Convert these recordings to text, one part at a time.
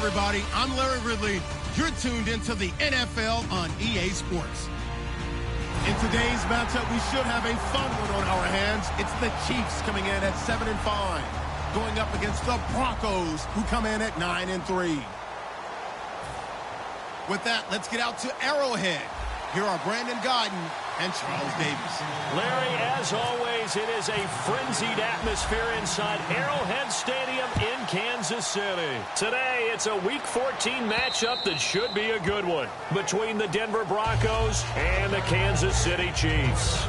everybody. I'm Larry Ridley. You're tuned into the NFL on EA Sports. In today's matchup, we should have a fun one on our hands. It's the Chiefs coming in at 7-5, going up against the Broncos, who come in at 9-3. With that, let's get out to Arrowhead. Here are Brandon Godden and Charles Davis. Larry, as always, it is a frenzied atmosphere inside Arrowhead Stadium in Kansas City. Today, it's a Week 14 matchup that should be a good one between the Denver Broncos and the Kansas City Chiefs.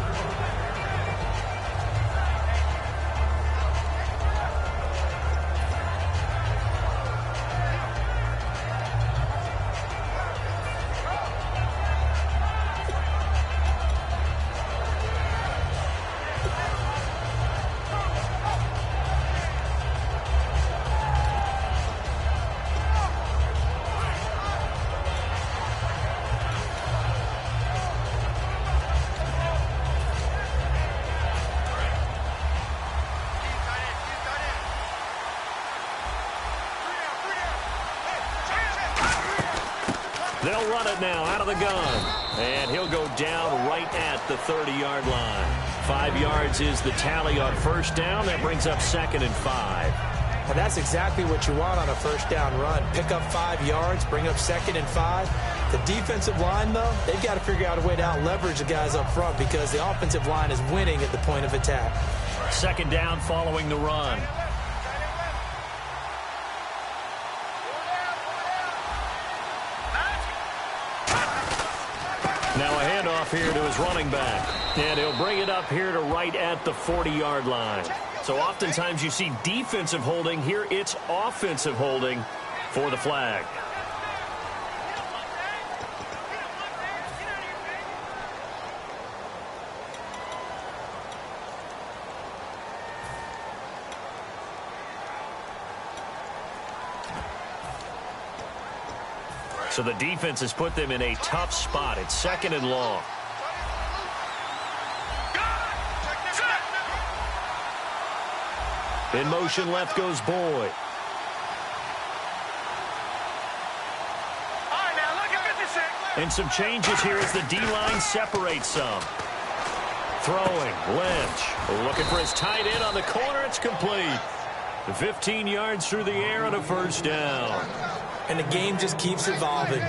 They'll run it now out of the gun. And he'll go down right at the 30-yard line. 5 yards is the tally on first down. That brings up 2nd and 5. Well, that's exactly what you want on a first down run. Pick up 5 yards, bring up 2nd and 5. The defensive line, though, they've got to figure out a way to out-leverage the guys up front because the offensive line is winning at the point of attack. 2nd down following the run. Now a handoff here to his running back. And he'll bring it up here to right at the 40-yard line. So oftentimes you see defensive holding. Here it's offensive holding for the flag. So the defense has put them in a tough spot. It's 2nd and long. In motion left goes Boyd. And some changes here as the D-line separates some. Throwing, Lynch. Looking for his tight end on the corner. It's complete. 15 yards through the air and a first down. And the game just keeps evolving.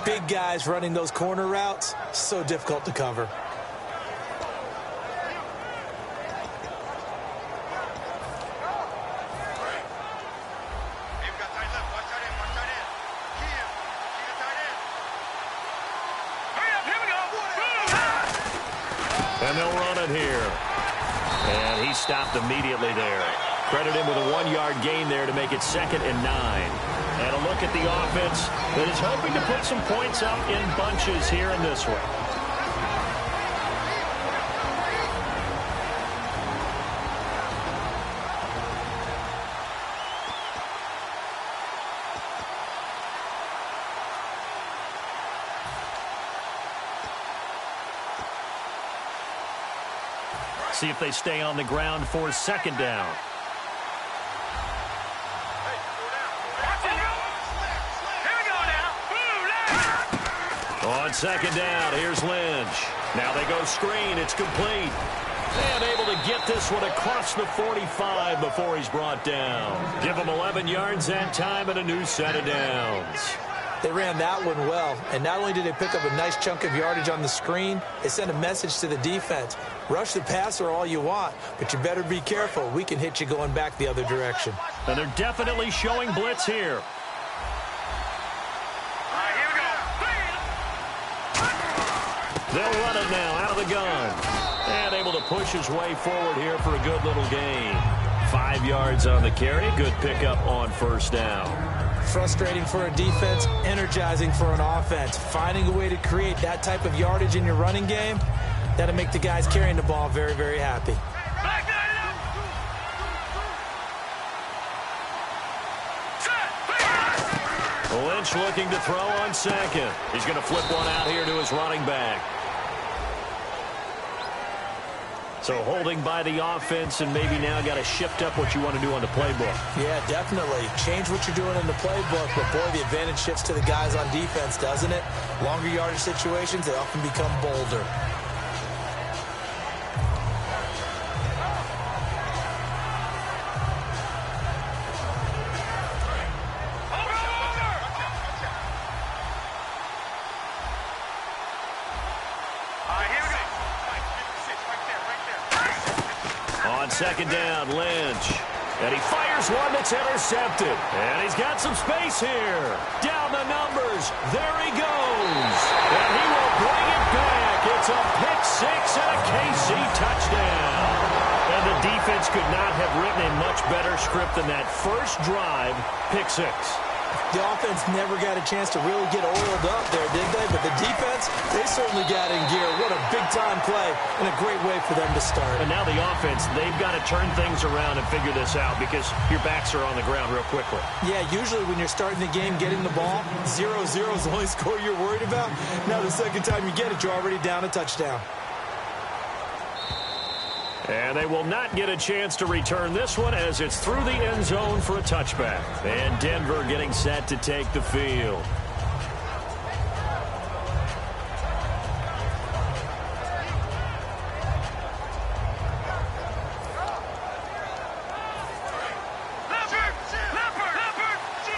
Big guys running those corner routes, so difficult to cover. And they'll run it here. And he stopped immediately there. Credit him with a 1-yard gain there to make it 2nd and 9. And a look at the offense that is hoping to put some points up in bunches here in this one. See if they stay on the ground for 2nd down. On 2nd down, here's Lynch. Now they go screen. It's complete. And able to get this one across the 45 before he's brought down. Give him 11 yards that time and a new set of downs. They ran that one well, and not only did they pick up a nice chunk of yardage on the screen, they sent a message to the defense. Rush the passer all you want, but you better be careful. We can hit you going back the other direction. And they're definitely showing blitz here. They'll run it now out of the gun. And able to push his way forward here for a good little gain. 5 yards on the carry. Good pickup on first down. Frustrating for a defense, energizing for an offense. Finding a way to create that type of yardage in your running game, that'll make the guys carrying the ball very, very happy. Lynch looking to throw on 2nd. He's going to flip one out here to his running back. So holding by the offense and maybe now got to shift up what you want to do on the playbook. Yeah, definitely. Change what you're doing in the playbook, but boy, the advantage shifts to the guys on defense, doesn't it? Longer yardage situations, they often become bolder. Second down, Lynch. And he fires one that's intercepted. And he's got some space here. Down the numbers. There he goes. And he will bring it back. It's a pick six and a KC touchdown. And the defense could not have written a much better script than that first drive, pick six. The offense never got a chance to really get oiled up there, did they? But the defense, they certainly got in gear. What a big-time play and a great way for them to start. And now the offense, they've got to turn things around and figure this out because your backs are on the ground real quickly. Yeah, usually when you're starting the game, getting the ball, 0-0 is the only score you're worried about. Now the second time you get it, you're already down a touchdown. And they will not get a chance to return this one as it's through the end zone for a touchback. And Denver getting set to take the field.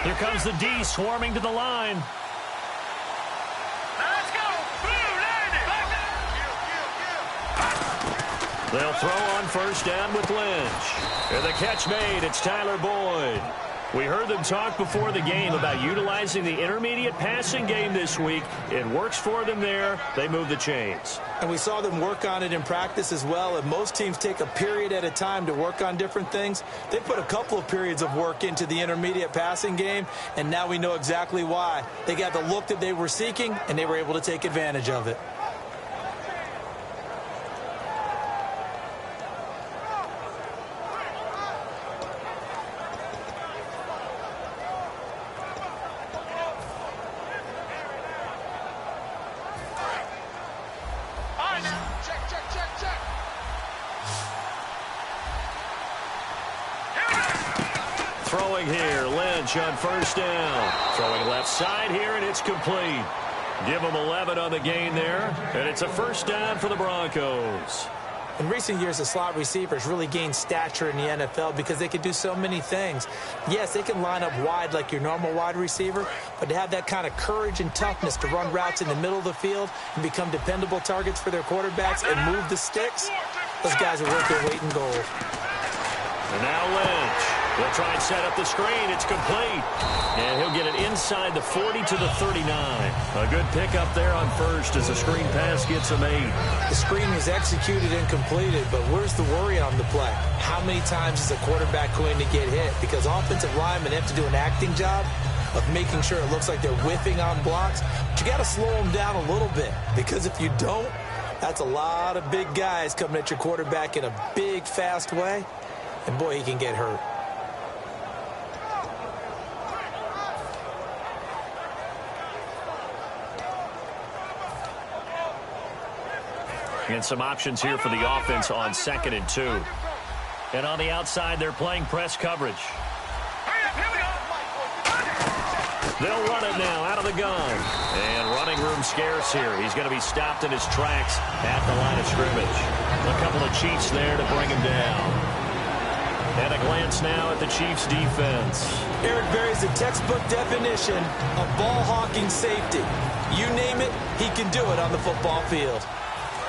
Here comes the D swarming to the line. They'll throw on first down with Lynch. And the catch made. It's Tyler Boyd. We heard them talk before the game about utilizing the intermediate passing game this week. It works for them there. They move the chains. And we saw them work on it in practice as well. And most teams take a period at a time to work on different things. They put a couple of periods of work into the intermediate passing game, and now we know exactly why. They got the look that they were seeking, and they were able to take advantage of it. Throwing here, Lynch on first down. Throwing left side here, and it's complete. Give them 11 on the gain there, and it's a first down for the Broncos. In recent years, the slot receivers really gained stature in the NFL because they can do so many things. Yes, they can line up wide like your normal wide receiver, but to have that kind of courage and toughness to run routes in the middle of the field and become dependable targets for their quarterbacks and move the sticks, those guys are worth their weight in gold. And now Lynch. They'll try and set up the screen. It's complete. And he'll get it inside the 40 to the 39. A good pickup there on first as the screen pass gets him 8. The screen was executed and completed, but where's the worry on the play? How many times is a quarterback going to get hit? Because offensive linemen have to do an acting job of making sure it looks like they're whiffing on blocks. But you got to slow them down a little bit, because if you don't, that's a lot of big guys coming at your quarterback in a big, fast way. And boy, he can get hurt. And some options here for the offense on 2nd and 2. And on the outside, they're playing press coverage. They'll run it now out of the gun. And running room scarce here. He's going to be stopped in his tracks at the line of scrimmage. A couple of Chiefs there to bring him down. And a glance now at the Chiefs' defense. Eric Berry's a textbook definition of ball-hawking safety. You name it, he can do it on the football field.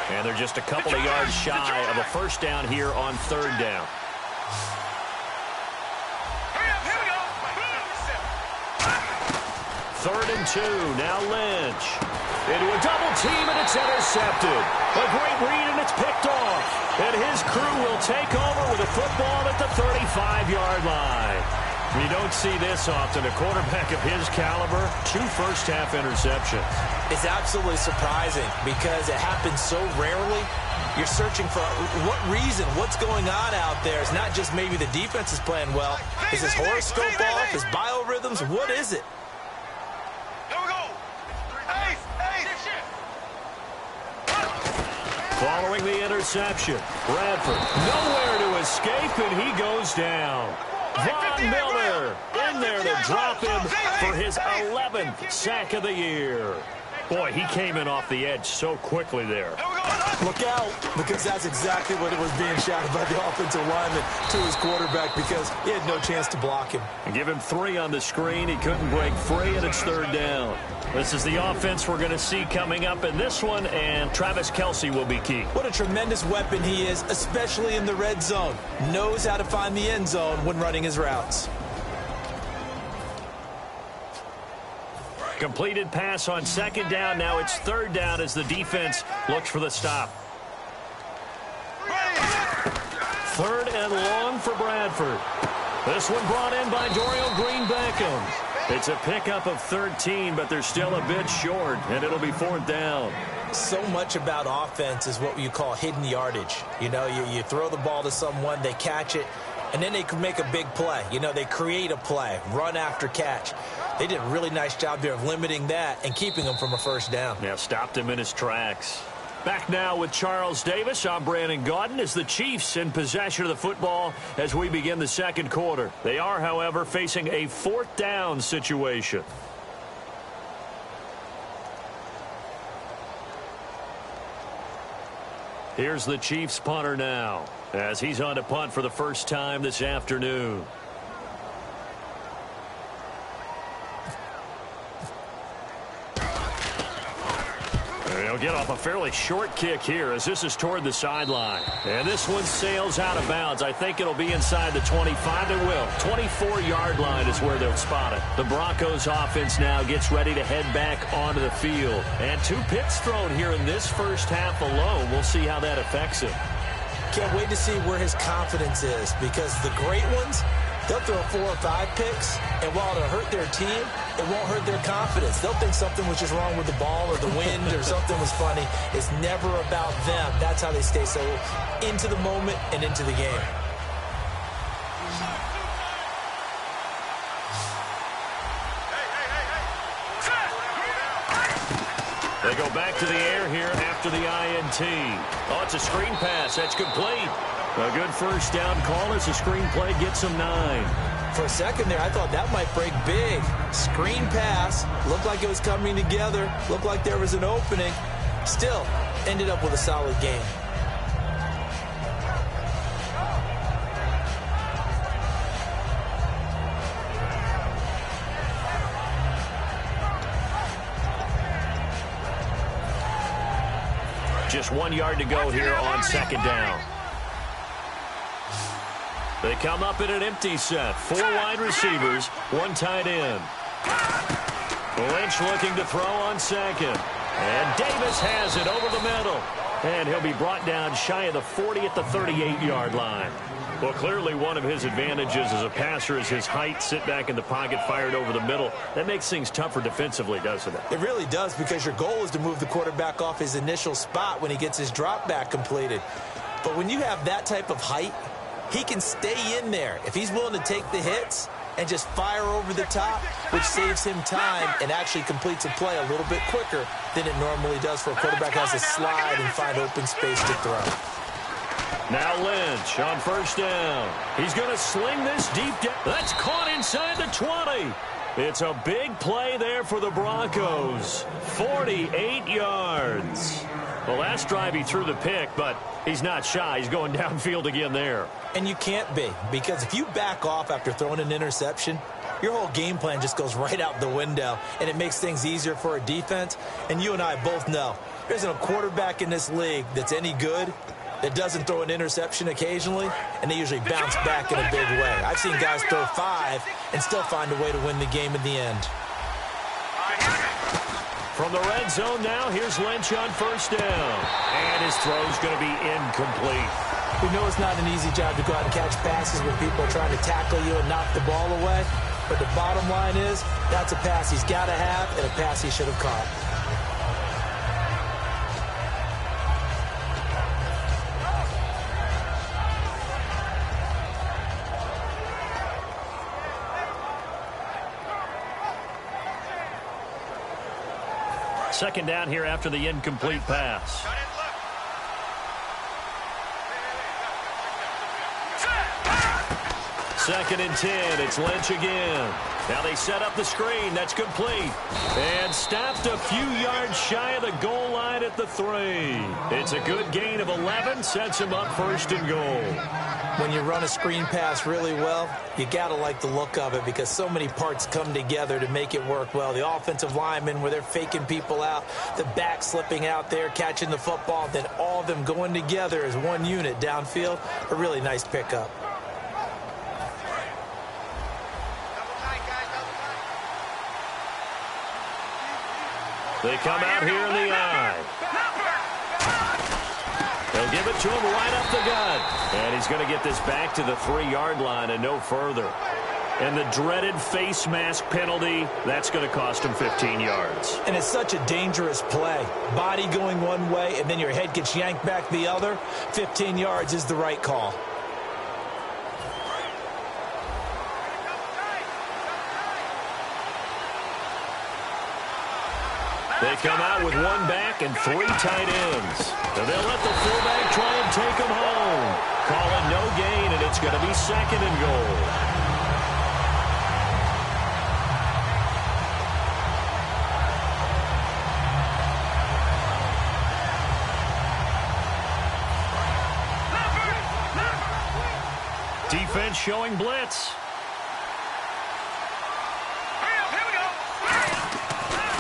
And they're just a couple of yards shy of a first down here on 3rd down. Third and 2. Now Lynch. Into a double team, and it's intercepted. A great read, and it's picked off. And his crew will take over with a football at the 35-yard line. You don't see this often. A quarterback of his caliber, 2 first-half interceptions. It's absolutely surprising because it happens so rarely. You're searching for what reason, what's going on out there. It's not just maybe the defense is playing well. Is his horoscope off? His biorhythms? What is it? Following the interception, Bradford nowhere to escape, and he goes down. Von Miller in there to drop him for his 11th sack of the year. Boy, he came in off the edge so quickly there. Look out, because that's exactly what it was being shouted by the offensive lineman to his quarterback, because he had no chance to block him. And give him 3 on the screen. He couldn't break free, and it's 3rd down. This is the offense we're going to see coming up in this one, and Travis Kelce will be key. What a tremendous weapon he is, especially in the red zone. Knows how to find the end zone when running his routes. Completed pass on 2nd down. Now it's 3rd down as the defense looks for the stop. 3rd and long for Bradford. This one brought in by Dorial Green-Beckham. It's a pickup of 13, but they're still a bit short, and it'll be 4th down. So much about offense is what you call hidden yardage. You know, you throw the ball to someone, they catch it, and then they can make a big play. You know, they create a play, run after catch. They did a really nice job there of limiting that and keeping him from a 1st down. Yeah, stopped him in his tracks. Back now with Charles Davis. I'm Brandon Gaudin as the Chiefs in possession of the football as we begin the 2nd quarter. They are, however, facing a 4th down situation. Here's the Chiefs punter now as he's on to punt for the first time this afternoon. He'll get off a fairly short kick here as this is toward the sideline. And this one sails out of bounds. I think it'll be inside the 25. It will. 24-yard line is where they'll spot it. The Broncos offense now gets ready to head back onto the field. And 2 picks thrown here in this first half alone. We'll see how that affects him. Can't wait to see where his confidence is, because the great ones, they'll throw 4 or 5 picks, and while it'll hurt their team, it won't hurt their confidence. They'll think something was just wrong with the ball or the wind or something was funny. It's never about them. That's how they stay so into the moment and into the game. They go back to the air here after the INT. Oh, it's a screen pass. That's complete. A good 1st down call as the screen play gets them 9. For a second there, I thought that might break big. Screen pass. Looked like it was coming together. Looked like there was an opening. Still, ended up with a solid game. Just 1 yard to go here on 2nd down. They come up in an empty set. 4 wide receivers, 1 tight end. Lynch looking to throw on 2nd. And Davis has it over the middle. And he'll be brought down shy of the 40 at the 38-yard line. Well, clearly one of his advantages as a passer is his height. Sit back in the pocket, fired over the middle. That makes things tougher defensively, doesn't it? It really does, because your goal is to move the quarterback off his initial spot when he gets his drop back completed. But when you have that type of height, he can stay in there if he's willing to take the hits and just fire over the top, which saves him time and actually completes a play a little bit quicker than it normally does for a quarterback who has to slide and find open space to throw. Now Lynch on 1st down. He's going to sling this deep down. That's caught inside the 20. It's a big play there for the Broncos. 48 yards. Well, last drive he threw the pick, but he's not shy. He's going downfield again there. And you can't be, because if you back off after throwing an interception, your whole game plan just goes right out the window, and it makes things easier for a defense. And you and I both know there isn't a quarterback in this league that's any good that doesn't throw an interception occasionally, and they usually bounce back in a big way. I've seen guys throw 5 and still find a way to win the game in the end. From the red zone now, here's Lynch on 1st down. And his throw's going to be incomplete. We know it's not an easy job to go out and catch passes when people are trying to tackle you and knock the ball away. But the bottom line is, that's a pass he's got to have and a pass he should have caught. Second down here after the incomplete pass. 2nd and 10. It's Lynch again. Now they set up the screen. That's complete. And stopped a few yards shy of the goal line at the 3. It's a good gain of 11. Sets him up 1st and goal. When you run a screen pass really well, you got to like the look of it because so many parts come together to make it work well. The offensive linemen, where they're faking people out, the back slipping out there, catching the football, then all of them going together as one unit downfield. A really nice pickup. They come out here in the eye. They'll give it to him right up the gut. And he's going to get this back to the 3-yard line and no further. And the dreaded face mask penalty, that's going to cost him 15 yards. And it's such a dangerous play. Body going one way, and then your head gets yanked back the other. 15 yards is the right call. They come out with 1 back and 3 tight ends. And they'll let the fullback try and take him home. Call it no gain, and it's going to be 2nd and goal. Defense showing blitz.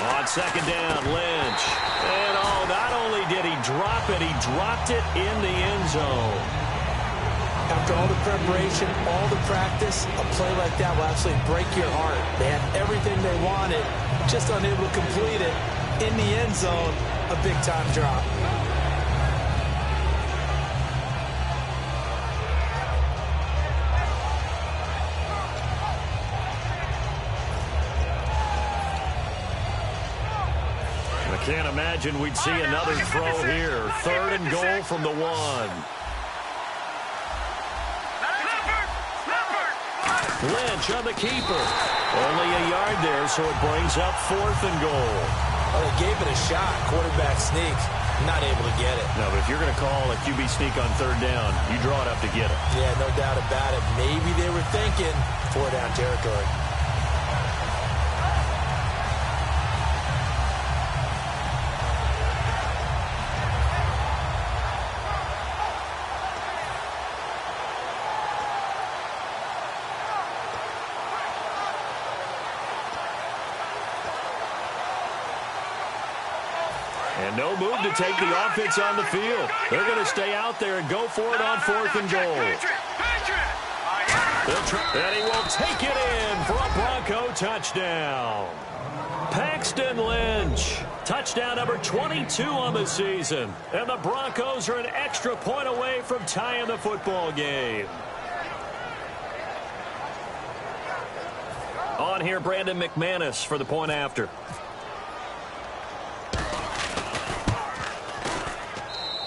On 2nd down, Lynch. And not only did he drop it, he dropped it in the end zone. After all the preparation, all the practice, a play like that will absolutely break your heart. They had everything they wanted, just unable to complete it. In the end zone, a big-time drop. Can't imagine we'd see another throw here. 3rd and goal from the 1. Lynch on the keeper. Only a yard there, so it brings up 4th and goal. Well, they gave it a shot. Quarterback sneak. Not able to get it. No, but if you're going to call a QB sneak on 3rd down, you draw it up to get it. Yeah, no doubt about it. Maybe they were thinking 4-down territory. And no move to take the offense on the field. They're going to stay out there and go for it on 4th and goal. And he will take it in for a Bronco touchdown. Paxton Lynch, touchdown number 22 on the season. And the Broncos are an extra point away from tying the football game. On here, Brandon McManus for the point after.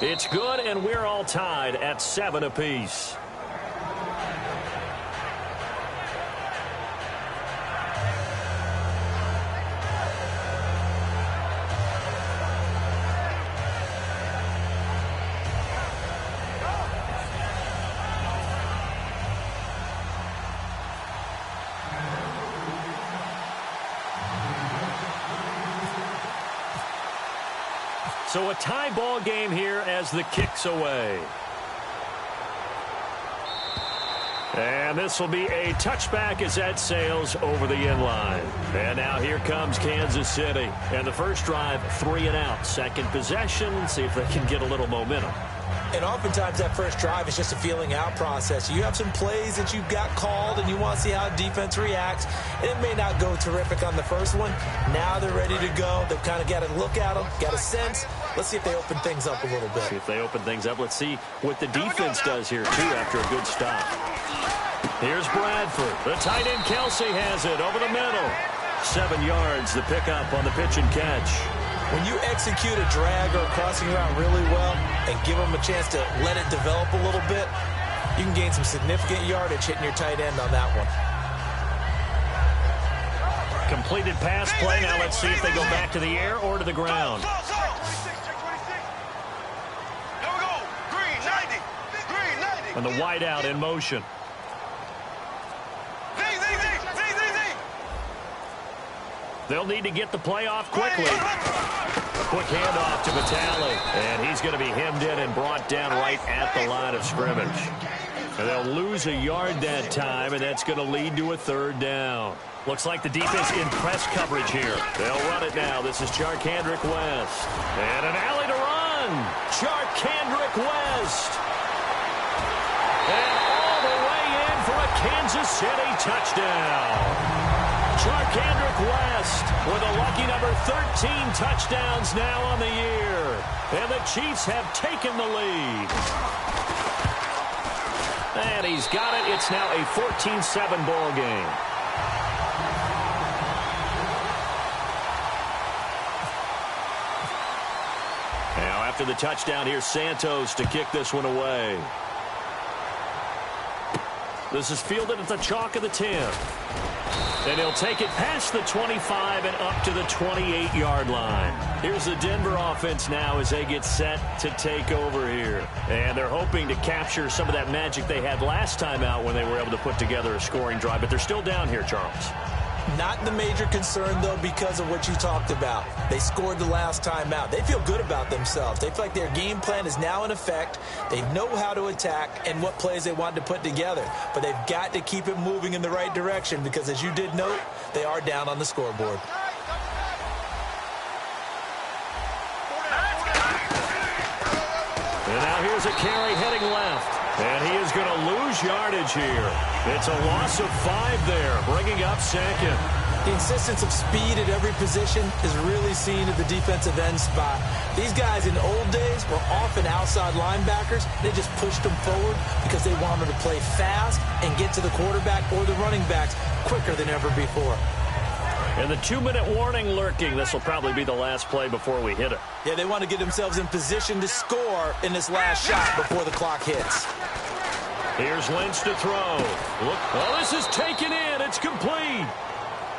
It's good, and we're all tied at 7 apiece. So a tie ball game here as the kick's away. And this will be a touchback as that sails over the end line. And now here comes Kansas City. And the first drive, 3 and out. Second possession, see if they can get a little momentum. And oftentimes that first drive is just a feeling out process. You have some plays that you've got called and you want to see how defense reacts. And it may not go terrific on the first one. Now they're ready to go. They've kind of got to look at them, got a sense. Let's see if they open things up a little bit. See if they open things up. Let's see what the defense does here, too, after a good stop. Here's Bradford. The tight end Kelsey has it over the middle. 7 yards, the pickup on the pitch and catch. When you execute a drag or a crossing route really well and give them a chance to let it develop a little bit, you can gain some significant yardage hitting your tight end on that one. Completed pass play. Now let's see if they go back to the air or to the ground. And the wideout in motion. They'll need to get the play off quickly. A quick handoff to Vitale, and he's going to be hemmed in and brought down right at the line of scrimmage. And they'll lose a yard that time, and that's going to lead to a third down. Looks like the defense in press coverage here. They'll run it now. This is Charkandrick West. And an alley to run. Charkandrick West. And all the way in for a Kansas City touchdown. Charkandrick West with a lucky number 13 touchdowns now on the year. And the Chiefs have taken the lead. And he's got it. It's now a 14-7 ball game. Now after the touchdown, here's Santos to kick this one away. This is fielded at the chalk of the 10. And he'll take it past the 25 and up to the 28-yard line. Here's the Denver offense now as they get set to take over here. And they're hoping to capture some of that magic they had last time out when they were able to put together a scoring drive. But they're still down here, Charles. Not the major concern, though, because of what you talked about. They scored the last time out. They feel good about themselves. They feel like their game plan is now in effect. They know how to attack and what plays they want to put together. But they've got to keep it moving in the right direction because, as you did note, they are down on the scoreboard. And now here's a carry heading left. And he is going to lose yardage here. It's a loss of 5 there, bringing up second. The insistence of speed at every position is really seen at the defensive end spot. These guys in old days were often outside linebackers. They just pushed them forward because they wanted to play fast and get to the quarterback or the running backs quicker than ever before. And the 2-minute warning lurking. This will probably be the last play before we hit it. Yeah, they want to get themselves in position to score in this last shot before the clock hits. Here's Lynch to throw. Look, well, this is taken in. It's complete.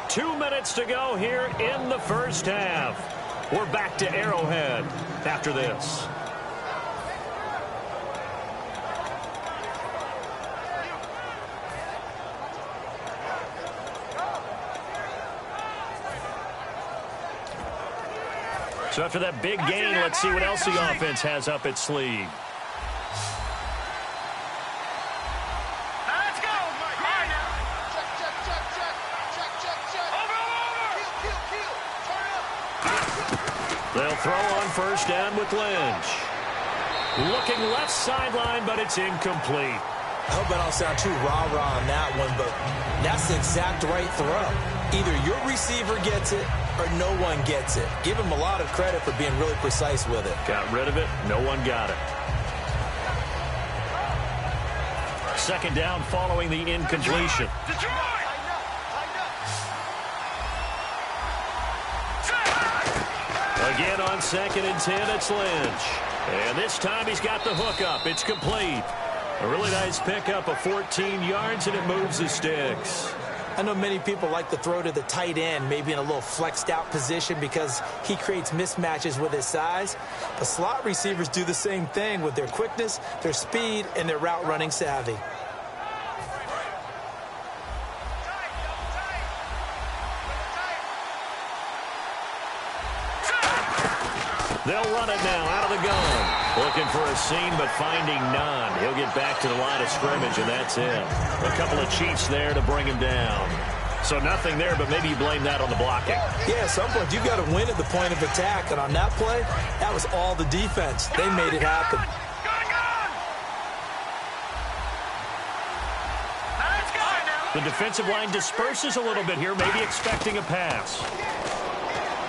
2 minutes to go here in the first half. We're back to Arrowhead after this. So after that big gain, let's see what else the offense has up its sleeve. Let's go. They'll throw on first down with Lynch. Looking left sideline, but it's incomplete. I hope I don't sound too rah-rah on that one, but that's the exact right throw. Either your receiver gets it or no one gets it. Give him a lot of credit for being really precise with it. Got rid of it. No one got it. Second down following the incompletion. Again on 2nd and 10, it's Lynch. And this time he's got the hook up. It's complete. A really nice pickup of 14 yards, and it moves the sticks. I know many people like to throw to the tight end, maybe in a little flexed out position because he creates mismatches with his size. But slot receivers do the same thing with their quickness, their speed, and their route running savvy. They'll run it now out of the gun. Looking for a seam, but finding none. He'll get back to the line of scrimmage, and that's it. A couple of Chiefs there to bring him down. So nothing there, but maybe you blame that on the blocking. Yeah, at some point, you've got to win at the point of attack. And on that play, that was all the defense. They made it happen. The defensive line disperses a little bit here, maybe expecting a pass.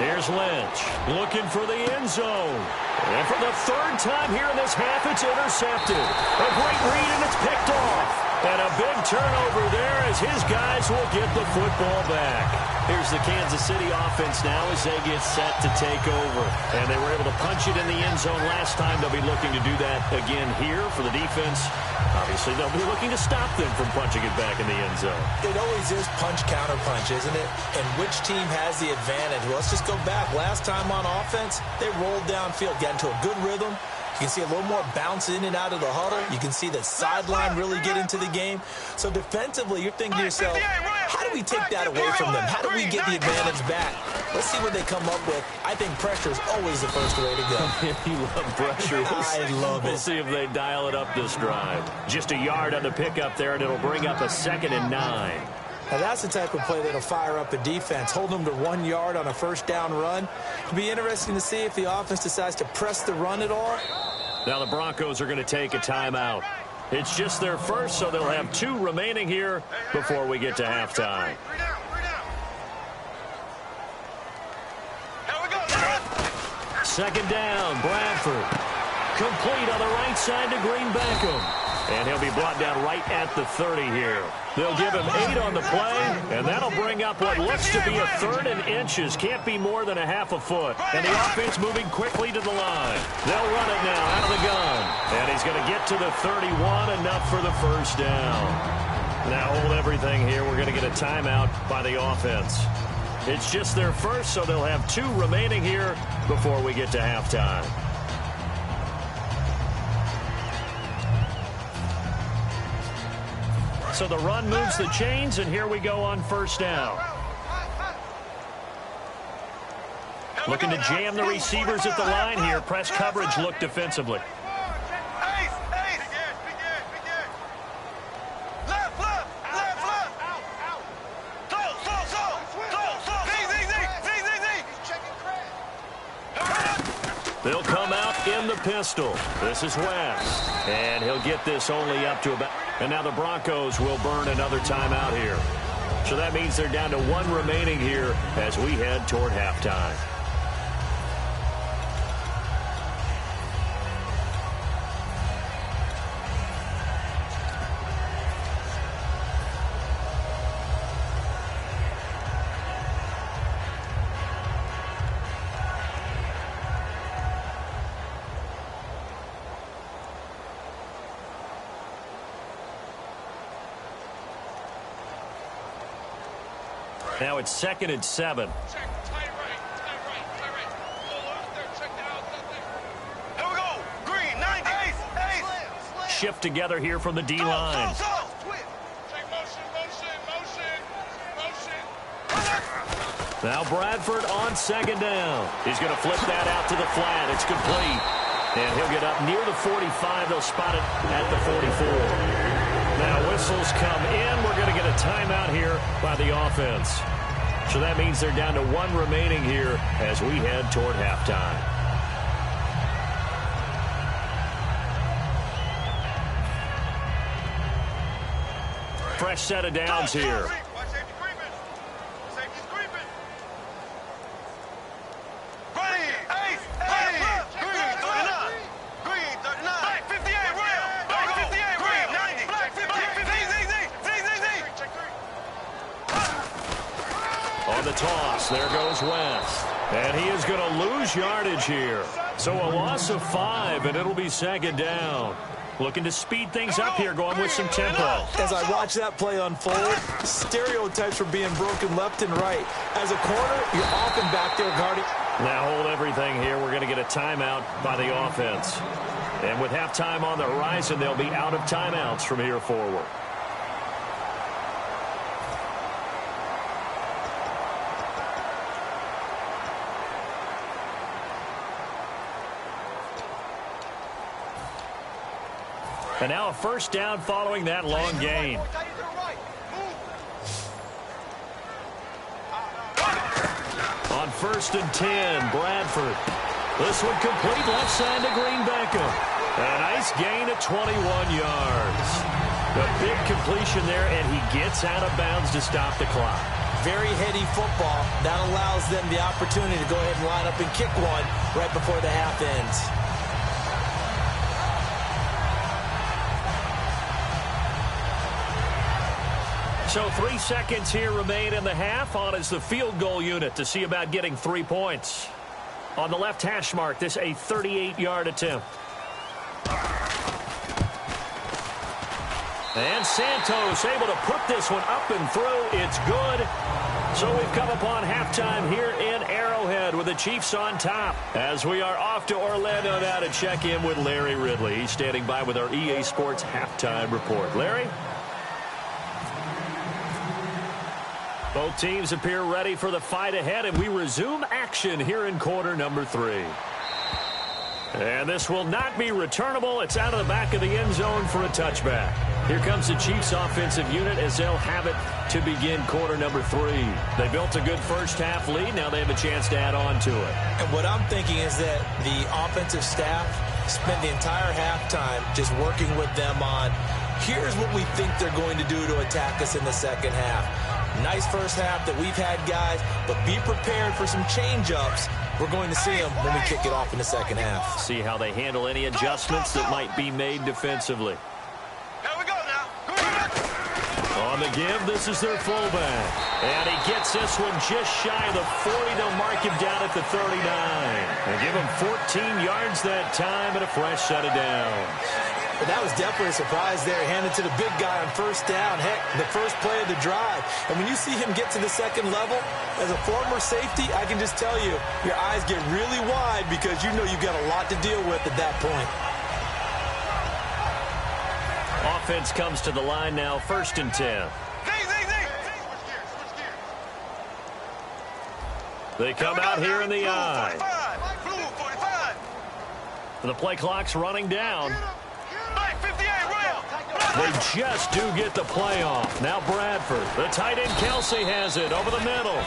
Here's Lynch looking for the end zone. And for the third time here in this half, it's intercepted. A great read, and it's picked off. And a big turnover there as his guys will get the football back. Here's the Kansas City offense now as they get set to take over. And they were able to punch it in the end zone last time. They'll be looking to do that again here for the defense. Obviously, they'll be looking to stop them from punching it back in the end zone. It always is punch-counter-punch, isn't it? And which team has the advantage? Well, let's just go back. Last time on offense, they rolled downfield, got into a good rhythm. You can see a little more bounce in and out of the huddle. You can see the sideline really get into the game. So defensively, you're thinking to yourself, How do we take that away from them? How do we get the advantage back? Let's see what they come up with. I think pressure is always the first way to go. You love pressure. I love it. We'll see if they dial it up this drive. Just a yard on the pickup there, and it'll bring up a 2nd and 9. Now that's the type of play that'll fire up a defense. Hold them to 1 yard on a first down run. It'll be interesting to see if the offense decides to press the run at all. Now the Broncos are going to take a timeout. It's just their first, so they'll have 2 remaining here before we get to halftime. Second down, Bradford. Complete on the right side to Green Beckham. And he'll be brought down right at the 30 here. They'll give him 8 on the play, and that'll bring up what looks to be a 3rd and inches. Can't be more than a half a foot. And the offense moving quickly to the line. They'll run it now out of the gun. And he's going to get to the 31, enough for the first down. Now hold everything here. We're going to get a timeout by the offense. It's just their first, so they'll have 2 remaining here before we get to halftime. So the run moves the chains, and here we go on first down. Looking to jam the receivers at the line here. Press coverage look defensively. They'll come out in the pistol. This is West. And he'll get this only up to about... And now the Broncos will burn another timeout here. So that means they're down to 1 remaining here as we head toward halftime. Now it's 2nd and 7. Shift together here from the D-line. Now Bradford on 2nd down. He's going to flip that out to the flat. It's complete. And he'll get up near the 45. They'll spot it at the 44. Now whistles come in. We're going to get a timeout here by the offense. So that means they're down to 1 remaining here as we head toward halftime. Fresh set of downs here. On the toss, there goes West. And he is going to lose yardage here. So a loss of 5, and it'll be 2nd down. Looking to speed things up here, going with some tempo. As I watch that play unfold, stereotypes are being broken left and right. As a corner, you're often back there guarding. Now hold everything here. We're going to get a timeout by the offense. And with halftime on the horizon, they'll be out of timeouts from here forward. And now a first down following that long gain. On 1st and 10, Bradford. This one complete left side to Green Beckham. A nice gain of 21 yards. The big completion there, and he gets out of bounds to stop the clock. Very heady football. That allows them the opportunity to go ahead and line up and kick one right before the half ends. So 3 seconds here remain in the half. On is the field goal unit to see about getting 3 points. On the left hash mark, this a 38-yard attempt. And Santos able to put this one up and through. It's good. So we've come upon halftime here in Arrowhead with the Chiefs on top. As we are off to Orlando now to check in with Larry Ridley. He's standing by with our EA Sports halftime report. Larry? Both teams appear ready for the fight ahead, and we resume action here in quarter number 3. And this will not be returnable. It's out of the back of the end zone for a touchback. Here comes the Chiefs offensive unit as they'll have it to begin quarter number 3. They built a good first half lead. Now they have a chance to add on to it. And what I'm thinking is that the offensive staff spent the entire halftime just working with them on, here's what we think they're going to do to attack us in the second half. Nice first half that we've had, guys, but be prepared for some change-ups. We're going to see them when we kick it off in the second half. See how they handle any adjustments that might be made defensively. Here we go now. On the give, this is their fullback. And he gets this one just shy of the 40. They'll mark him down at the 39. And give him 14 yards that time and a fresh set of downs. But that was definitely a surprise there. Handed to the big guy on first down. Heck, the first play of the drive. And when you see him get to the second level, as a former safety, I can just tell you, your eyes get really wide because you know you've got a lot to deal with at that point. Offense comes to the line now, 1st and 10. They come out here in the eye. The play clock's running down. They just do get the play off. Now Bradford. The tight end Kelsey has it over the middle.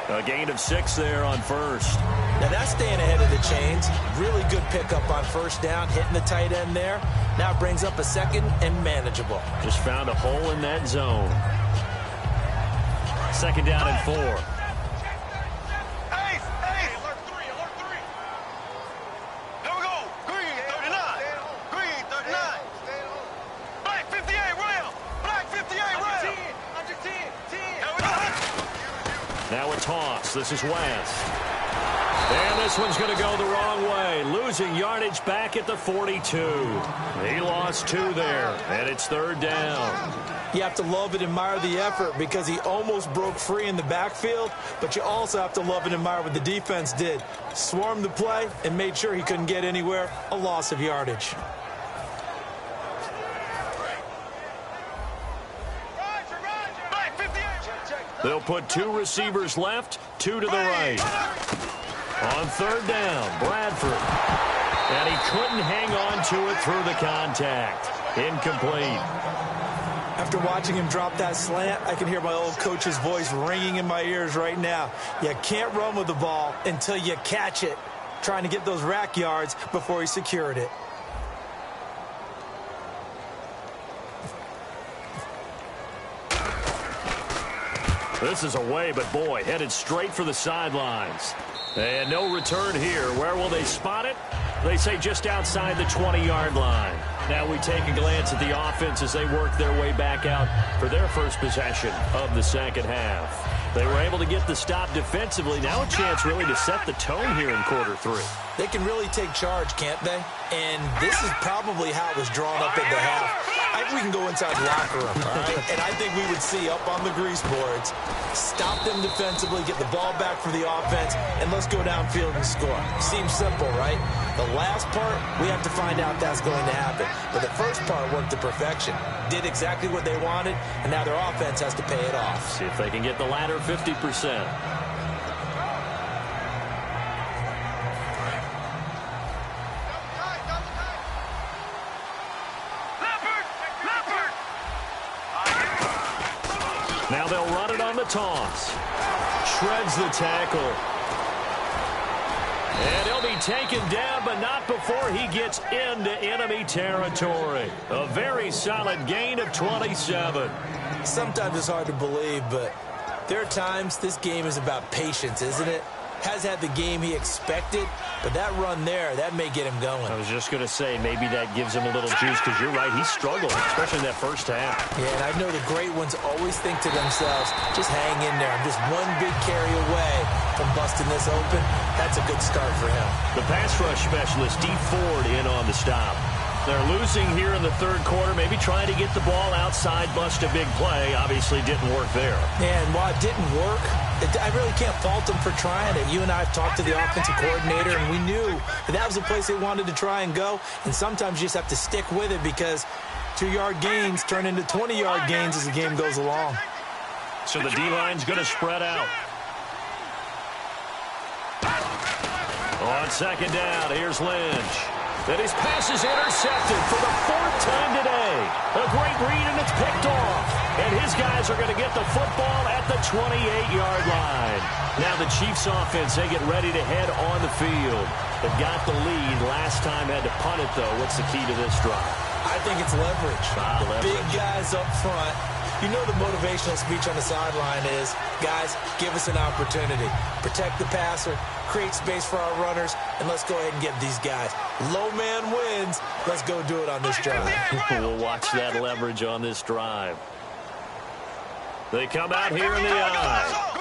A gain of 6 there on first. Now that's staying ahead of the chains. Really good pickup on first down, hitting the tight end there. Now it brings up a second and manageable. Just found a hole in that zone. 2nd down and 4. Now a toss. This is West. And this one's going to go the wrong way. Losing yardage back at the 42. He lost 2 there, and it's 3rd down. You have to love and admire the effort because he almost broke free in the backfield, but you also have to love and admire what the defense did. Swarmed the play and made sure he couldn't get anywhere. A loss of yardage. They'll put 2 receivers left, 2 to the right. On 3rd down, Bradford. And he couldn't hang on to it through the contact. Incomplete. After watching him drop that slant, I can hear my old coach's voice ringing in my ears right now. You can't run with the ball until you catch it. Trying to get those rack yards before he secured it. This is away, but boy, headed straight for the sidelines. And no return here. Where will they spot it? They say just outside the 20-yard line. Now we take a glance at the offense as they work their way back out for their first possession of the second half. They were able to get the stop defensively. Now a chance really to set the tone here in quarter 3. They can really take charge, can't they? And this is probably how it was drawn up at the half. I think we can go inside the locker room, all right? And I think we would see up on the grease boards, stop them defensively, get the ball back for the offense, and let's go downfield and score. Seems simple, right? The last part, we have to find out that's going to happen. But the first part worked to perfection. Did exactly what they wanted, and now their offense has to pay it off. See if they can get the latter 50%. Now they'll run it on the toss. Shreds the tackle. And he'll be taken down, but not before he gets into enemy territory. A very solid gain of 27. Sometimes it's hard to believe, but there are times this game is about patience, isn't it? Has had the game he expected, but that run there, that may get him going. I was just going to say, maybe that gives him a little juice, because you're right, he struggled, especially in that first half. Yeah, and I know the great ones always think to themselves, just hang in there. I'm just one big carry away from busting this open. That's a good start for him. The pass rush specialist, D. Ford, in on the stop. They're losing here in the 3rd quarter, maybe trying to get the ball outside, bust a big play. Obviously didn't work there. And while it didn't work, I really can't fault them for trying it. You and I have talked to the offensive coordinator, and we knew that was the place they wanted to try and go. And sometimes you just have to stick with it because 2-yard gains turn into 20-yard gains as the game goes along. So the D-line's going to spread out. On second down, here's Lynch. And his pass is intercepted for the 4th time today. A great read, and it's picked off. And his guys are going to get the football at the 28-yard line. Now the Chiefs offense, they get ready to head on the field. They've got the lead. Last time had to punt it, though. What's the key to this drive? I think it's leverage. The big guys up front. You know the motivational speech on the sideline is, guys, give us an opportunity. Protect the passer, create space for our runners, and let's go ahead and get these guys. Low man wins. Let's go do it on this drive. We'll watch that leverage on this drive. They come out here in the eye.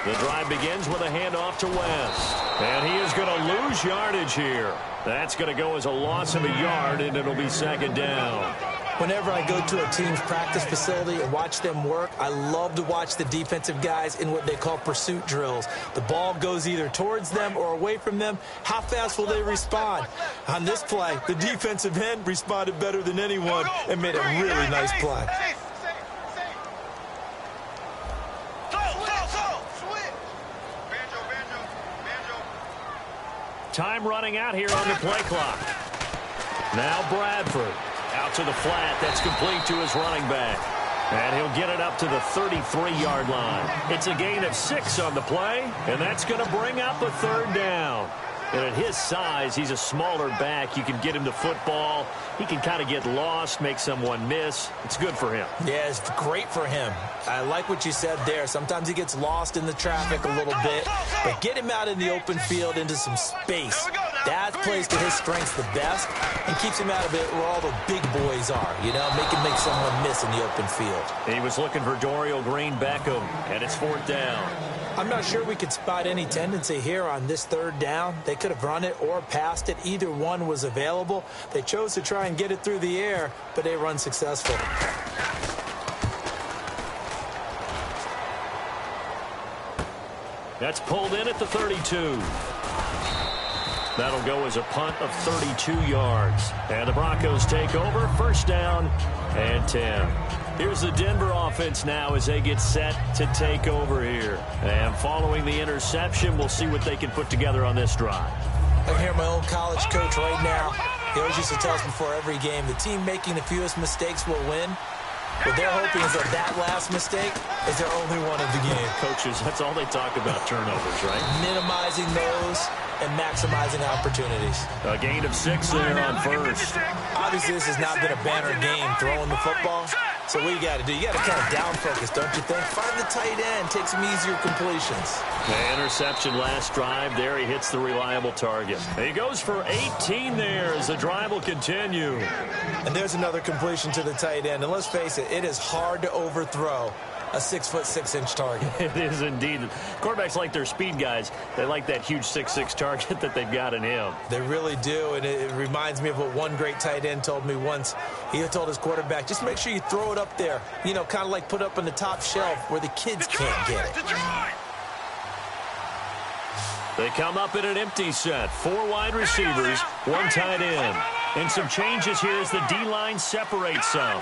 The drive begins with a handoff to West. And he is going to lose yardage here. That's going to go as a loss of a yard, and it'll be second down. Whenever I go to a team's practice facility and watch them work, I love to watch the defensive guys in what they call pursuit drills. The ball goes either towards them or away from them. How fast will they respond? On this play, the defensive end responded better than anyone and made a really nice play. Time running out here on the play clock. Now Bradford. Out to the flat. That's complete to his running back. And he'll get it up to the 33-yard line. It's a gain of 6 on the play, and that's going to bring up a third down. And at his size, he's a smaller back. You can get him the football. He can kind of get lost, make someone miss. It's good for him. Yeah, it's great for him. I like what you said there. Sometimes he gets lost in the traffic a little bit, but get him out in the open field into some space. That plays to his strengths the best and keeps him out of it where all the big boys are, you know, make someone miss in the open field. He was looking for Dorial Green-Beckham, and it's 4th down. I'm not sure we could spot any tendency here on this third down. They could have run it or passed it. Either one was available. They chose to try and get it through the air, but they run successful. That's pulled in at the 32. That'll go as a punt of 32 yards. And the Broncos take over. First down and 10. Here's the Denver offense now as they get set to take over here. And following the interception, we'll see what they can put together on this drive. I can hear my own college coach right now. He always used to tell us before every game, the team making the fewest mistakes will win. What they're hoping is that last mistake is their only one of the game. Coaches, that's all they talk about, turnovers, right? Minimizing those and maximizing opportunities. A gain of 6 there on first. Obviously, this has not been a banner game throwing the football. So what you got to do, you got to kind of down focus, don't you think? Find the tight end, take some easier completions. The interception last drive. There he hits the reliable target. He goes for 18 there as the drive will continue. And there's another completion to the tight end. And let's face it, it is hard to overthrow a 6'6" target. It is indeed. Quarterbacks like their speed guys. They like that huge 6'6" target that they've got in him. They really do, and it reminds me of what one great tight end told me once. He told his quarterback, just make sure you throw it up there, you know, kind of like put up on the top shelf where the kids can't get it. They come up in an empty set. 4 wide receivers, 1 tight end. And some changes here as the D-line separates some.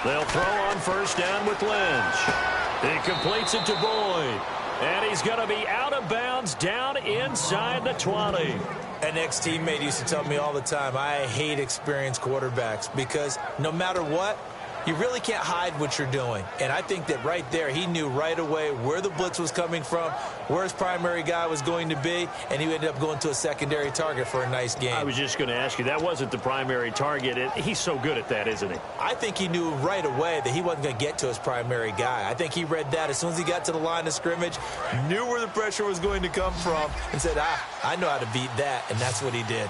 They'll throw on first down with Lynch. He completes it to Boyd. And he's going to be out of bounds down inside the 20. An ex-teammate used to tell me all the time, I hate experienced quarterbacks because no matter what, you really can't hide what you're doing. And I think that right there, he knew right away where the blitz was coming from, where his primary guy was going to be, and he ended up going to a secondary target for a nice game. I was just going to ask you, that wasn't the primary target. He's so good at that, isn't he? I think he knew right away that he wasn't going to get to his primary guy. I think he read that as soon as he got to the line of scrimmage, knew where the pressure was going to come from, and said, I know how to beat that, and that's what he did.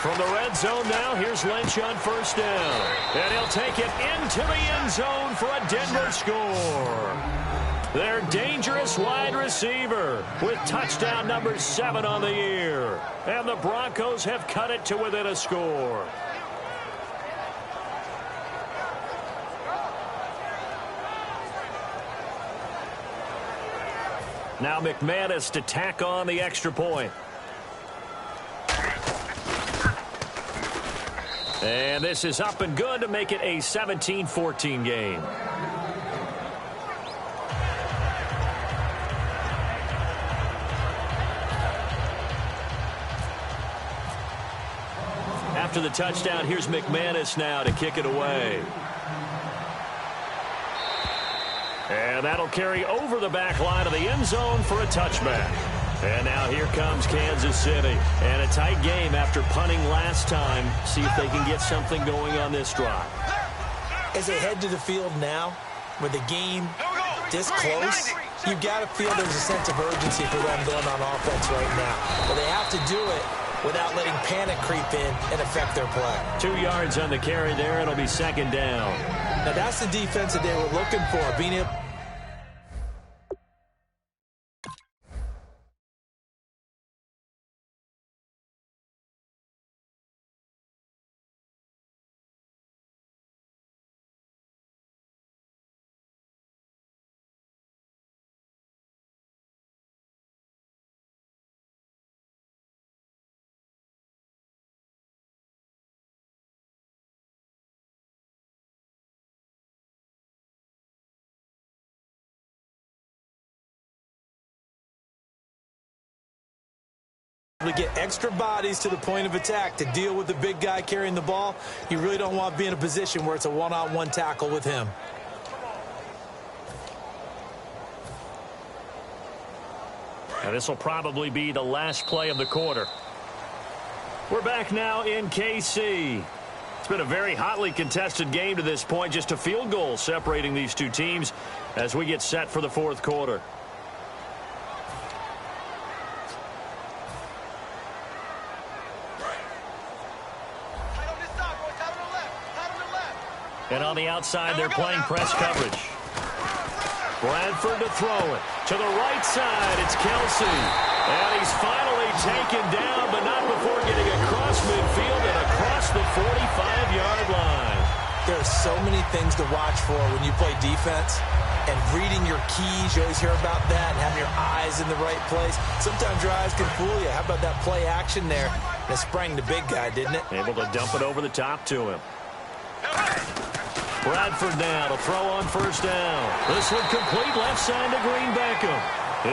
From the red zone now, here's Lynch on first down. And he'll take it into the end zone for a Denver score. Their dangerous wide receiver with touchdown number 7 on the year. And the Broncos have cut it to within a score. Now McManus to tack on the extra point. And this is up and good to make it a 17-14 game. After the touchdown, here's McManus now to kick it away. And that'll carry over the back line of the end zone for a touchback. And now here comes Kansas City. And a tight game after punting last time. See if they can get something going on this drive. As they head to the field now, with the game this close, you've got to feel there's a sense of urgency for them going on offense right now. But they have to do it without letting panic creep in and affect their play. 2 yards on the carry there. It'll be second down. Now that's the defense that they were looking for, being able. To get extra bodies to the point of attack to deal with the big guy carrying the ball. You really don't want to be in a position where it's a one-on-one tackle with him. And this will probably be the last play of the quarter. We're back now in KC. It's been a very hotly contested game to this point. Just a field goal separating these two teams as we get set for the fourth quarter. And on the outside, they're playing press coverage. Bradford to throw it. To the right side, it's Kelsey. And he's finally taken down, but not before getting across midfield and across the 45-yard line. There are so many things to watch for when you play defense. And reading your keys, you always hear about that, and having your eyes in the right place. Sometimes your eyes can fool you. How about that play action there? It sprang the big guy, didn't it? Able to dump it over the top to him. Bradford now to throw on first down. This one complete left side to Green Beckham.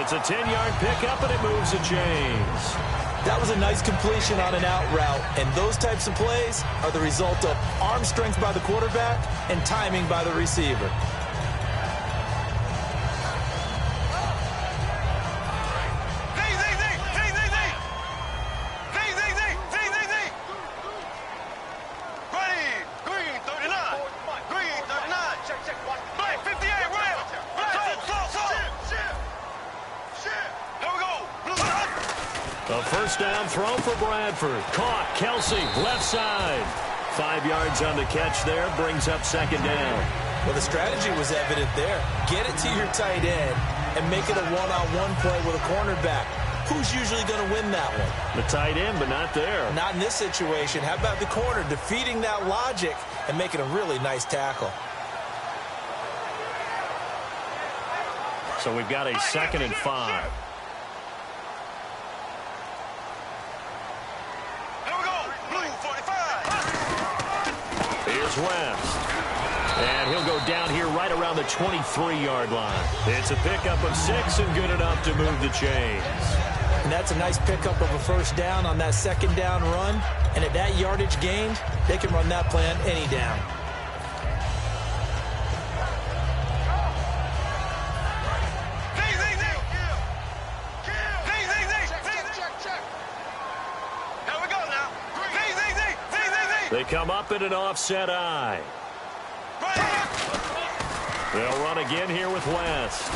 It's a 10-yard pickup, and it moves the chains. That was a nice completion on an out route, and those types of plays are the result of arm strength by the quarterback and timing by the receiver. A first down throw for Bradford. Caught. Kelsey, left side. 5 yards on the catch there. Brings up second down. Well, the strategy was evident there. Get it to your tight end and make it a one-on-one play with a cornerback. Who's usually going to win that one? The tight end, but not there. Not in this situation. How about the corner defeating that logic and making a really nice tackle? So we've got a 2nd and 5. Here's West. And he'll go down here right around the 23-yard line. It's a pickup of 6 and good enough to move the chains. And that's a nice pickup of a first down on that second down run. And at that yardage gained, they can run that play on any down. They come up in an offset eye. They'll run again here with West.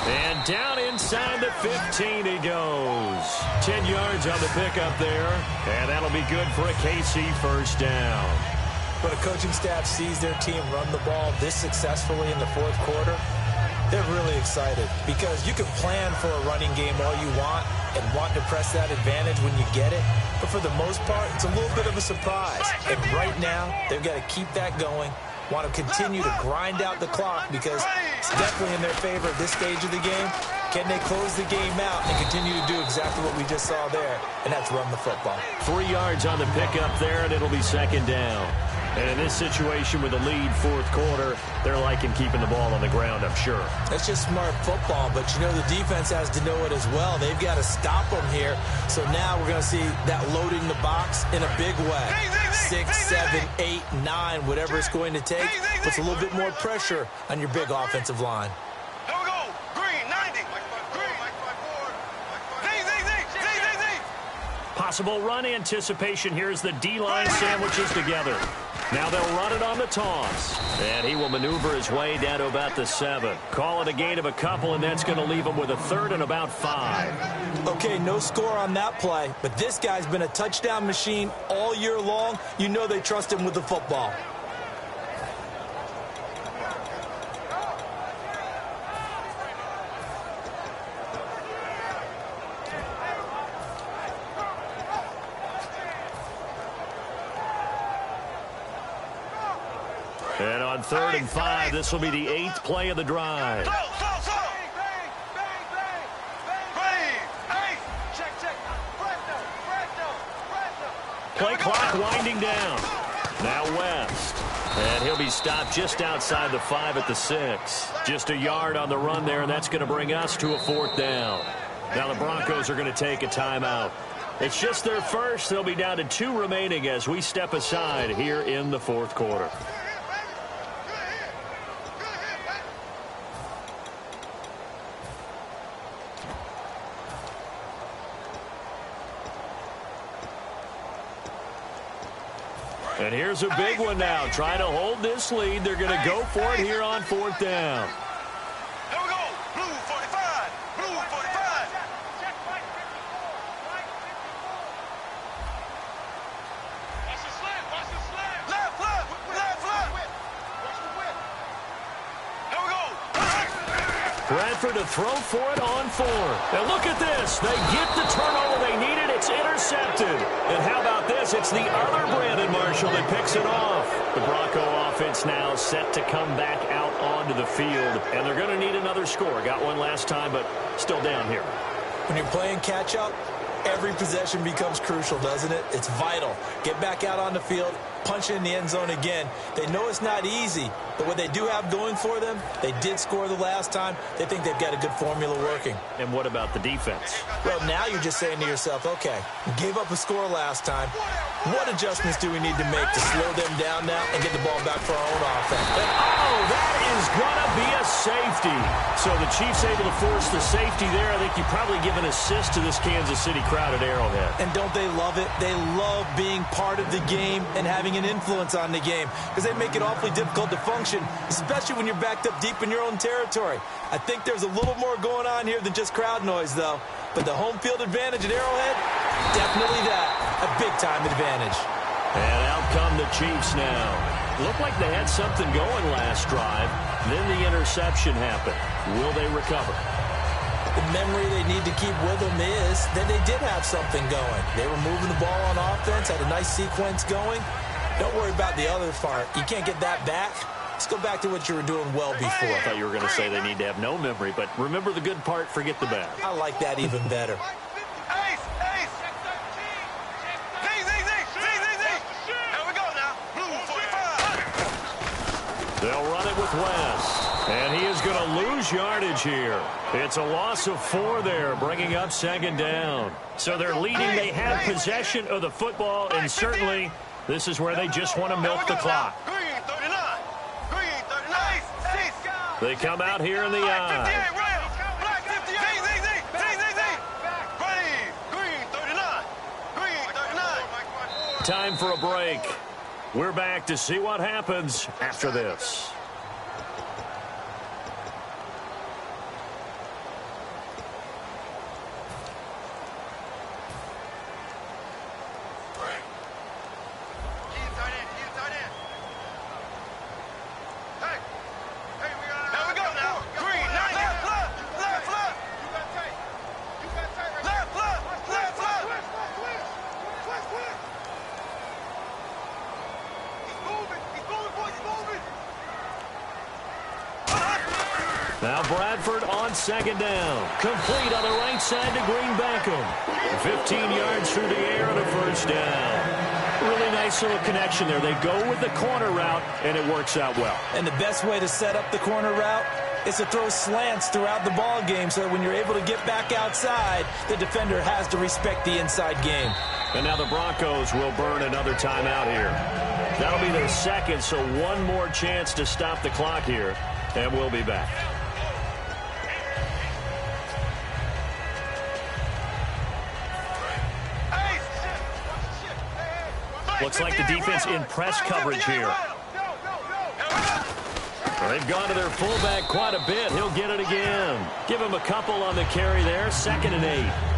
And down inside the 15 he goes. 10 yards on the pickup there. And that'll be good for a KC first down. When a coaching staff sees their team run the ball this successfully in the fourth quarter, they're really excited because you can plan for a running game all you want and want to press that advantage when you get it. But for the most part, it's a little bit of a surprise. And right now, they've got to keep that going, want to continue to grind out the clock because it's definitely in their favor at this stage of the game. Can they close the game out and continue to do exactly what we just saw there, and that's run the football? 3 yards on the pickup there, and it'll be second down. And in this situation with a lead fourth quarter, they're liking keeping the ball on the ground, I'm sure. That's just smart football, but you know the defense has to know it as well. They've got to stop them here. So now we're going to see that loading the box in a big way. 6, 7, 8, 9, whatever it's going to take, puts a little bit more pressure on your big offensive line. Here we go. Green, 90. Green. Possible run anticipation here as the D-line sandwiches together. Now they'll run it on the toss. And he will maneuver his way down to about the 7. Call it a gain of a couple, and that's going to leave him with a 3rd and about 5. Okay, no score on that play, but this guy's been a touchdown machine all year long. You know they trust him with the football. And on 3rd and 5, this will be the 8th play of the drive. Play clock winding down. Now West. And he'll be stopped just outside the 5 at the 6. Just a yard on the run there, and that's going to bring us to a 4th down. Now the Broncos are going to take a timeout. It's just their first. They'll be down to 2 remaining as we step aside here in the 4th quarter. And here's a big one now. Trying to hold this lead. They're going to go for it here on 4th down. Here we go. Blue 45. Blue 45. Left. Here we go. Bradford to throw for it on 4. And look at this. They get the turnover they needed. It's intercepted. And how about this? It's the other Brandon Marshall that picks it off. The Bronco offense now set to come back out onto the field. And they're going to need another score. Got one last time, but still down here. When you're playing catch-up, every possession becomes crucial, doesn't it? It's vital. Get back out on the field, punch it in the end zone again. They know it's not easy, but what they do have going for them, they did score the last time. They think they've got a good formula working. And what about the defense? Well, now you're just saying to yourself, okay, we gave up a score last time. What adjustments do we need to make to slow them down now and get the ball back for our own offense? And, oh, that is going to be a safety. So the Chiefs able to force the safety there. I think you probably give an assist to this Kansas City crowd at Arrowhead. And don't they love it? They love being part of the game and having an influence on the game because they make it awfully difficult to function, especially when you're backed up deep in your own territory. I think there's a little more going on here than just crowd noise, though. But the home field advantage at Arrowhead, definitely that. A big-time advantage. And out come the Chiefs now. Looked like they had something going last drive. Then the interception happened. Will they recover? The memory they need to keep with them is that they did have something going. They were moving the ball on offense, had a nice sequence going. Don't worry about the other part. You can't get that back. Let's go back to what you were doing well before. I thought you were going to say they need to have no memory, but remember the good part, forget the bad. I like that even better. Ace. Here we go now. Blue 45. They'll run it with West. And he is going to lose yardage here. It's a loss of 4 there, bringing up 2nd down. So they're leading. They have possession of the football, and certainly this is where they just want to milk the clock. Green 39. They come out here in the eye. Black 58. Green 39. Time for a break. We're back to see what happens after this. Now Bradford on second down. Complete on the right side to Green Beckham. 15 yards through the air and a first down. Really nice little connection there. They go with the corner route, and it works out well. And the best way to set up the corner route is to throw slants throughout the ball game so that when you're able to get back outside, the defender has to respect the inside game. And now the Broncos will burn another timeout here. That'll be their second, so one more chance to stop the clock here, and we'll be back. Looks like the defense in press coverage here. They've gone to their fullback quite a bit. He'll get it again. Give him a couple on the carry there. 2nd and 8.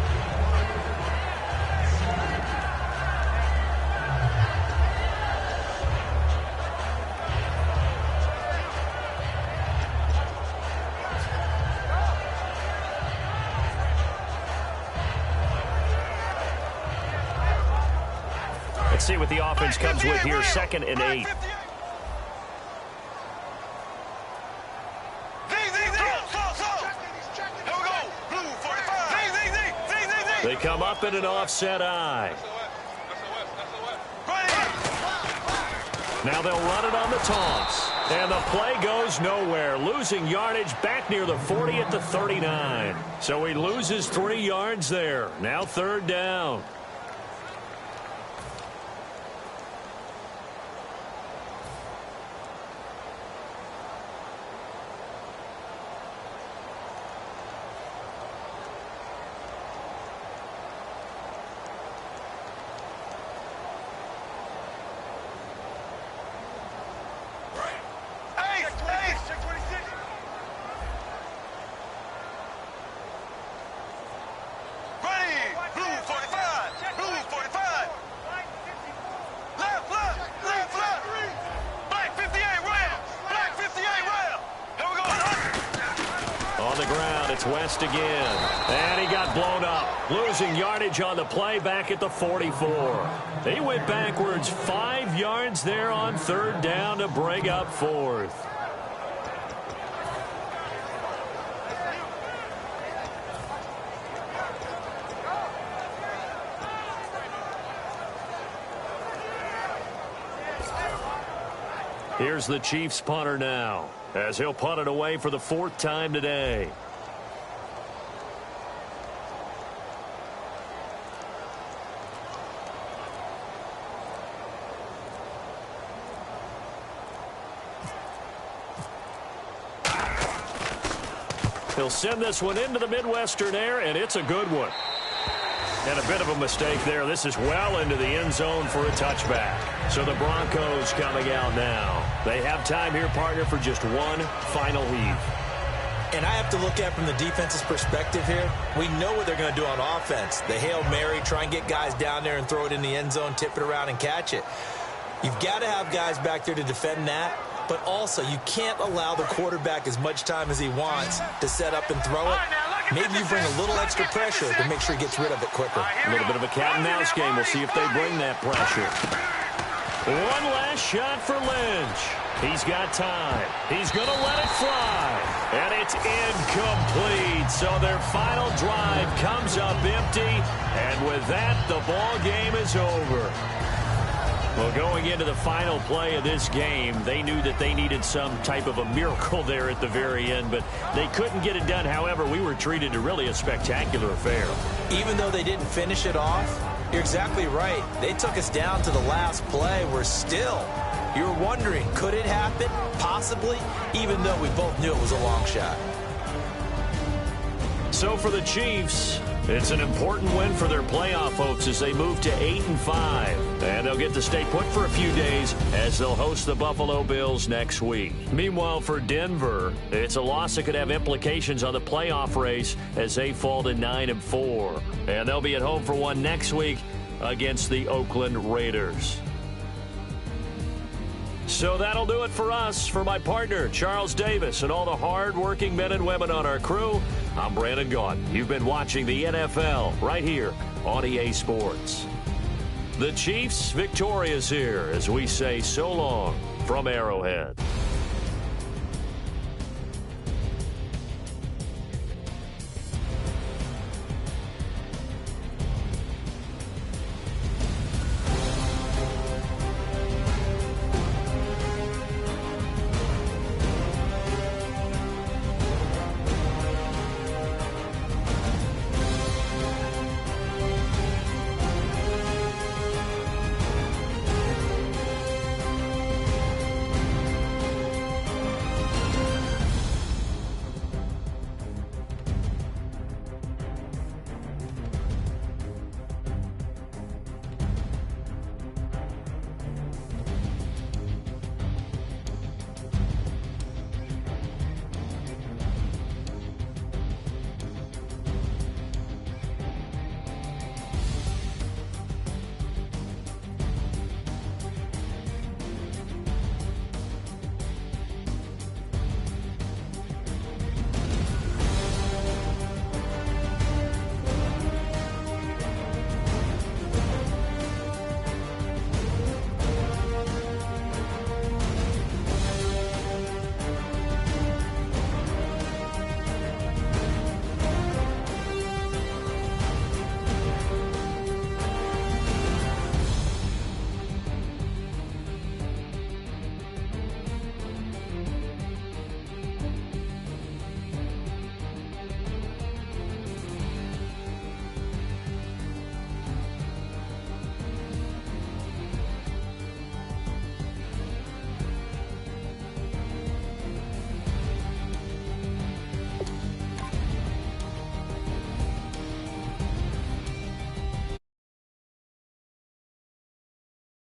Let's see what the offense comes with here. 2nd and 8. They come up in an offset eye. Now they'll run it on the toss. And the play goes nowhere. Losing yardage back near the 40 at the 39. So he loses 3 yards there. Now 3rd down. West again, and he got blown up, losing yardage on the play back at the 44. He went backwards 5 yards there on 3rd down to bring up 4th. Here's the Chiefs punter now, as he'll punt it away for the 4th time today. He'll send this one into the Midwestern air, and it's a good one. And a bit of a mistake there. This is well into the end zone for a touchback. So the Broncos coming out now. They have time here, partner, for just one final heave. And I have to look at it from the defense's perspective here. We know what they're going to do on offense. The Hail Mary, try and get guys down there and throw it in the end zone, tip it around and catch it. You've got to have guys back there to defend that. But also, you can't allow the quarterback as much time as he wants to set up and throw it. Maybe you bring a little extra pressure to make sure he gets rid of it quicker. A little bit of a cat and mouse game. We'll see if they bring that pressure. One last shot for Lynch. He's got time. He's going to let it fly. And it's incomplete. So their final drive comes up empty. And with that, the ball game is over. Well, going into the final play of this game, they knew that they needed some type of a miracle there at the very end, but they couldn't get it done. However, we were treated to really a spectacular affair. Even though they didn't finish it off, you're exactly right. They took us down to the last play. We're still, you're wondering, could it happen? Possibly, even though we both knew it was a long shot. So for the Chiefs, it's an important win for their playoff hopes as they move to 8-5. And they'll get to stay put for a few days as they'll host the Buffalo Bills next week. Meanwhile, for Denver, it's a loss that could have implications on the playoff race as they fall to 9-4. And they'll be at home for one next week against the Oakland Raiders. So that'll do it for us. For my partner, Charles Davis, and all the hard-working men and women on our crew, I'm Brandon Gaudin. You've been watching the NFL right here on EA Sports. The Chiefs victorious here as we say so long from Arrowhead.